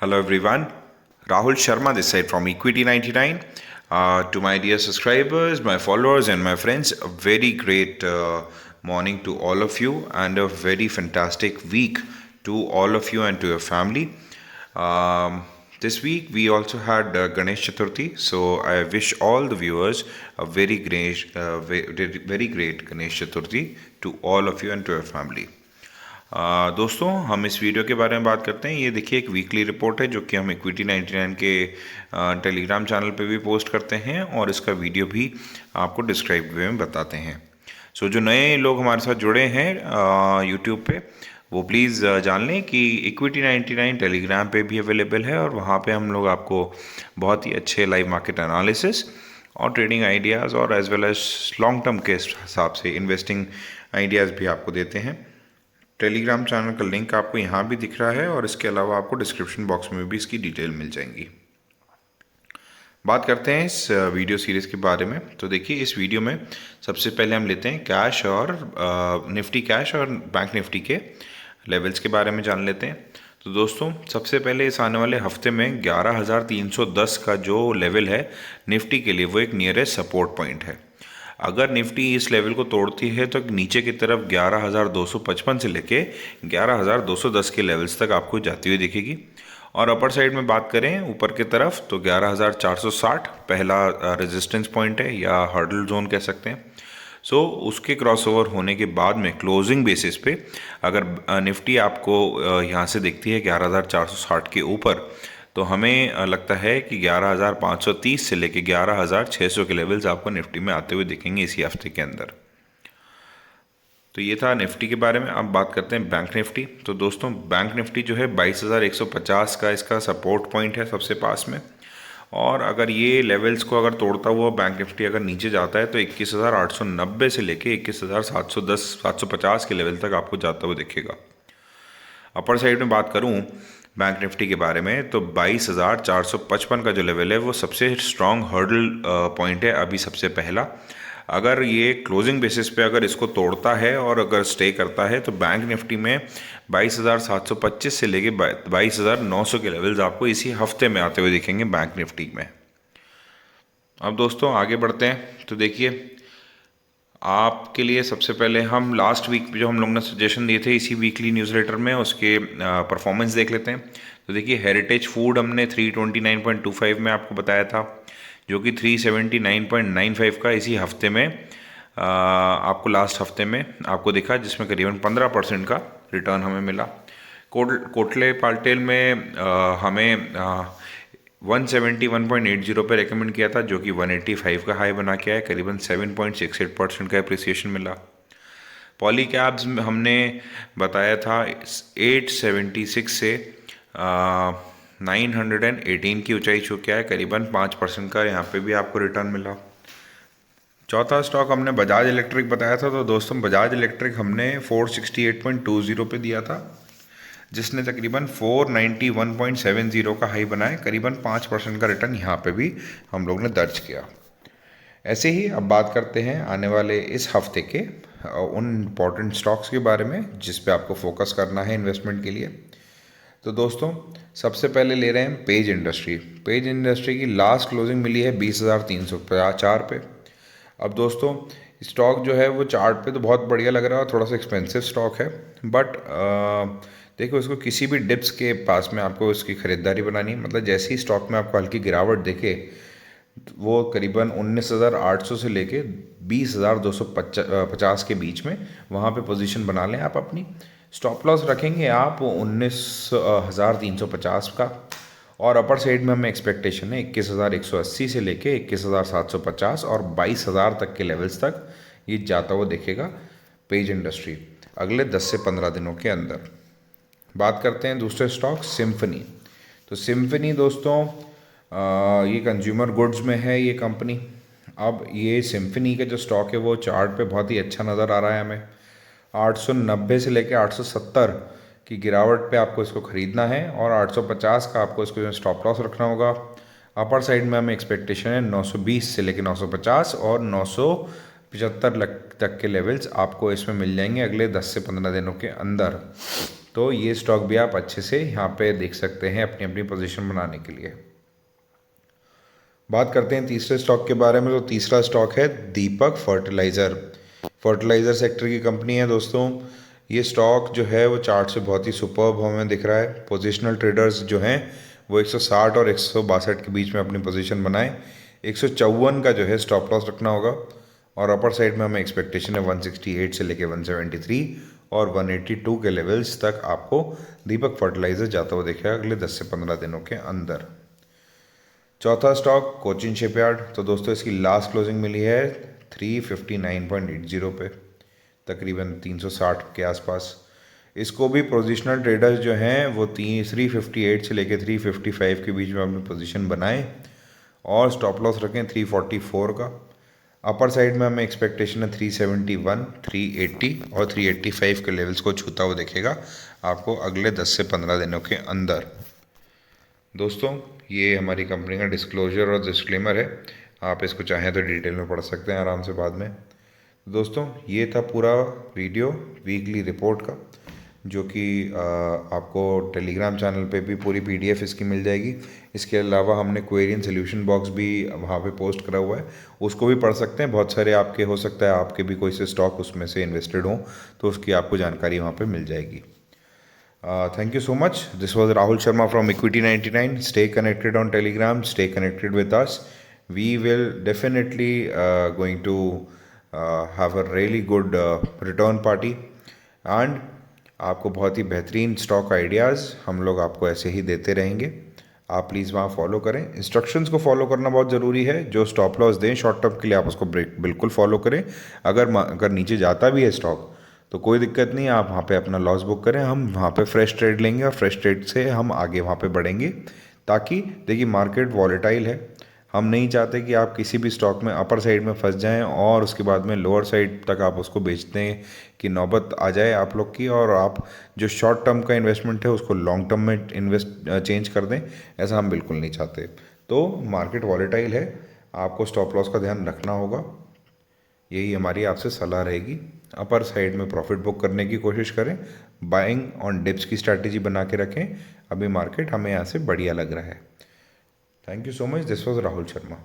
Hello everyone, Rahul Sharma this side from Equity 99. To my dear subscribers, my followers and my friends, a very great morning to all of you and a very fantastic week to all of you and to your family. This week we also had Ganesh Chaturthi, so I wish all the viewers a very great Ganesh Chaturthi to all of you and to your family. दोस्तों हम इस video के बारे में बात करते हैं। ये देखिए एक वीकली रिपोर्ट है जो कि हम इक्विटी 99 के टेलीग्राम चैनल पे भी पोस्ट करते हैं और इसका वीडियो भी आपको डिस्क्राइब वे में बताते हैं। सो जो नए लोग हमारे साथ जुड़े हैं यूट्यूब पे वो प्लीज़ जान लें कि इक्विटी 99 टेलीग्राम पे भी अवेलेबल है और वहाँ पे हम लोग आपको बहुत ही अच्छे लाइव मार्केट एनालिसिस और ट्रेडिंग आइडियाज़ और as well as long term के हिसाब से इन्वेस्टिंग आइडियाज़ भी आपको देते हैं। टेलीग्राम चैनल का लिंक आपको यहाँ भी दिख रहा है और इसके अलावा आपको डिस्क्रिप्शन बॉक्स में भी इसकी डिटेल मिल जाएंगी। बात करते हैं इस वीडियो सीरीज़ के बारे में। तो देखिए इस वीडियो में सबसे पहले हम लेते हैं कैश और निफ्टी कैश और बैंक निफ्टी के लेवल्स के बारे में जान लेते हैं। तो दोस्तों सबसे पहले इस आने वाले हफ्ते में 11,310 का जो लेवल है निफ्टी के लिए वो एक नियरेस्ट सपोर्ट पॉइंट है। अगर निफ्टी इस लेवल को तोड़ती है तो नीचे की तरफ 11,255 से लेके 11,210 के लेवल्स तक आपको जाती हुई दिखेगी। और अपर साइड में बात करें ऊपर की तरफ तो 11,460 पहला रेजिस्टेंस पॉइंट है या हर्डल जोन कह सकते हैं। सो उसके क्रॉसओवर होने के बाद में क्लोजिंग बेसिस पे अगर निफ्टी आपको यहाँ से दिखती है 11,460 के ऊपर तो हमें लगता है कि 11,530 से लेके 11,600 के लेवल्स आपको निफ्टी में आते हुए दिखेंगे इसी हफ्ते के अंदर। तो ये था निफ्टी के बारे में। अब बात करते हैं बैंक निफ्टी। तो दोस्तों बैंक निफ्टी जो है 22,150 का इसका सपोर्ट पॉइंट है सबसे पास में, और अगर ये लेवल्स को अगर तोड़ता हुआ बैंक निफ्टी अगर नीचे जाता है तो 21,890 से लेके 21,710 750 के लेवल तक आपको जाता हुआ दिखेगा। अपर साइड में बात करूं बैंक निफ्टी के बारे में तो 22,455 का जो लेवल है वो सबसे स्ट्रॉन्ग हर्डल पॉइंट है अभी सबसे पहला। अगर ये क्लोजिंग बेसिस पे अगर इसको तोड़ता है और अगर स्टे करता है तो बैंक निफ्टी में 22,725 से लेके 22,900 के लेवल्स आपको इसी हफ्ते में आते हुए दिखेंगे बैंक निफ्टी में। अब दोस्तों आगे बढ़ते हैं। तो देखिए आपके लिए सबसे पहले हम लास्ट वीक जो हम लोग ने सजेशन दिए थे इसी वीकली न्यूज़लेटर में उसके परफॉर्मेंस देख लेते हैं। तो देखिए हेरिटेज फूड हमने 329.25 में आपको बताया था जो कि 379.95 का इसी हफ्ते में आपको लास्ट हफ्ते में आपको दिखा, जिसमें करीबन 15% का रिटर्न हमें मिला। कोटले पाल्टेल में हमें 171.80 पे रेकमेंड किया था जो कि 185 का हाई बना के आया, करीबन 7.68% का अप्रिसिएशन मिला। पॉली कैब्स में हमने बताया था 876 से 918 की ऊंचाई छू के आया, करीबन 5% का यहाँ पे भी आपको रिटर्न मिला। चौथा स्टॉक हमने बजाज इलेक्ट्रिक बताया था। तो दोस्तों बजाज इलेक्ट्रिक हमने 468.20 पे दिया था जिसने तकरीबन 491.70 का हाई बनाया, करीबन 5% का रिटर्न यहाँ पे भी हम लोग ने दर्ज किया। ऐसे ही अब बात करते हैं आने वाले इस हफ्ते के उन इम्पॉर्टेंट स्टॉक्स के बारे में जिस पे आपको फोकस करना है इन्वेस्टमेंट के लिए। तो दोस्तों सबसे पहले ले रहे हैं पेज इंडस्ट्री। पेज इंडस्ट्री की लास्ट क्लोजिंग मिली है 20,304 पे। अब दोस्तों स्टॉक जो है वो चार्ट पे तो बहुत बढ़िया लग रहा है और थोड़ा सा एक्सपेंसिव स्टॉक है, बट देखो इसको किसी भी डिप्स के पास में आपको इसकी ख़रीदारी बनानी है। मतलब जैसे ही स्टॉक में आपको हल्की गिरावट देखे वो करीबन 19,800 से लेके 20,250 के बीच में वहाँ पे पोजीशन बना लें आप अपनी। स्टॉप लॉस रखेंगे आप 19,350 का, और अपर साइड में हमें एक्सपेक्टेशन है 21,180 से लेके 21,750 और 22,000 तक के लेवल्स तक ये जाता हुआ दिखेगा पेज इंडस्ट्री अगले 10 से 15 दिनों के अंदर। बात करते हैं दूसरे स्टॉक सिम्फनी। तो सिम्फनी दोस्तों ये कंज्यूमर गुड्स में है ये कंपनी। अब ये सिम्फनी का जो स्टॉक है वो चार्ट पे बहुत ही अच्छा नज़र आ रहा है हमें। 890 से लेके 870 की गिरावट पे आपको इसको ख़रीदना है और 850 का आपको इसको स्टॉप लॉस रखना होगा। अपर साइड में हमें एक्सपेक्टेशन है 920 से लेके 950 और 975 तक के लेवल्स आपको इसमें मिल जाएंगे अगले 10 से 15 दिनों के अंदर। तो ये स्टॉक भी आप अच्छे से यहाँ पे देख सकते हैं अपनी अपनी पोजीशन बनाने के लिए। बात करते हैं तीसरे स्टॉक के बारे में। तो तीसरा स्टॉक है दीपक फर्टिलाइज़र। फर्टिलाइज़र सेक्टर की कंपनी है दोस्तों। ये स्टॉक जो है वो चार्ट से बहुत ही सुपर्ब हमें दिख रहा है। पोजिशनल ट्रेडर्स जो हैं वो 160 और 162 के बीच में अपनी पोजीशन बनाएं। 154 का जो है स्टॉप लॉस रखना होगा और अपर साइड में हमें एक्सपेक्टेशन है 168 से लेके 173 और 182 के लेवल्स तक आपको दीपक फर्टिलाइज़र जाता हुआ दिखेगा अगले 10 से 15 दिनों के अंदर। चौथा स्टॉक कोचिन शिपयार्ड। तो दोस्तों इसकी लास्ट क्लोजिंग मिली है 359.80 पे, तकरीबन 360 के आसपास। इसको भी पोजिशनल ट्रेडर्स जो हैं वो 358 से लेकर 355 के बीच में अपनी पोजीशन बनाएं और स्टॉप लॉस रखें 344 का। अपर साइड में हमें एक्सपेक्टेशन है 371, 380 और 385 के लेवल्स को छूता हुआ दिखेगा आपको अगले 10 से 15 दिनों के अंदर। दोस्तों ये हमारी कंपनी का डिस्क्लोजर और डिस्क्लेमर है, आप इसको चाहें तो डिटेल में पढ़ सकते हैं आराम से बाद में। दोस्तों ये था पूरा वीडियो वीकली रिपोर्ट का, जो कि आपको टेलीग्राम चैनल पे भी पूरी PDF इसकी मिल जाएगी। इसके अलावा हमने क्वेरी एंड सोल्यूशन बॉक्स भी वहाँ पे पोस्ट करा हुआ है, उसको भी पढ़ सकते हैं। बहुत सारे आपके हो सकता है आपके भी कोई से स्टॉक उसमें से इन्वेस्टेड हों तो उसकी आपको जानकारी वहाँ पे मिल जाएगी। Thank you so much. This was Rahul Sharma from Equity 99. Stay connected on Telegram. Stay connected with us. We will definitely going to have a really good return party and आपको बहुत ही बेहतरीन स्टॉक आइडियाज़ हम लोग आपको ऐसे ही देते रहेंगे। आप प्लीज़ वहाँ फॉलो करें। इंस्ट्रक्शंस को फॉलो करना बहुत ज़रूरी है। जो स्टॉप लॉस दें शॉर्ट टर्म के लिए आप उसको बिल्कुल फॉलो करें। अगर नीचे जाता भी है स्टॉक तो कोई दिक्कत नहीं, आप वहाँ पे अपना लॉस बुक करें, हम वहाँ पे फ्रेश ट्रेड लेंगे और फ्रेश ट्रेड से हम आगे वहाँ पे बढ़ेंगे। ताकि देखिए मार्केट वॉलेटाइल है, हम नहीं चाहते कि आप किसी भी स्टॉक में अपर साइड में फंस जाएं और उसके बाद में लोअर साइड तक आप उसको बेचते हैं कि नौबत आ जाए आप लोग की और आप जो शॉर्ट टर्म का इन्वेस्टमेंट है उसको लॉन्ग टर्म में चेंज कर दें। ऐसा हम बिल्कुल नहीं चाहते। तो मार्केट वॉलेटाइल है, आपको स्टॉप लॉस का ध्यान रखना होगा, यही हमारी आपसे सलाह रहेगी। अपर साइड में प्रॉफिट बुक करने की कोशिश करें, बाइंग ऑन डिप्स की स्ट्रैटेजी बना के रखें। अभी मार्केट हमें यहाँ से बढ़िया लग रहा है। Thank you so much. This was Rahul Sharma.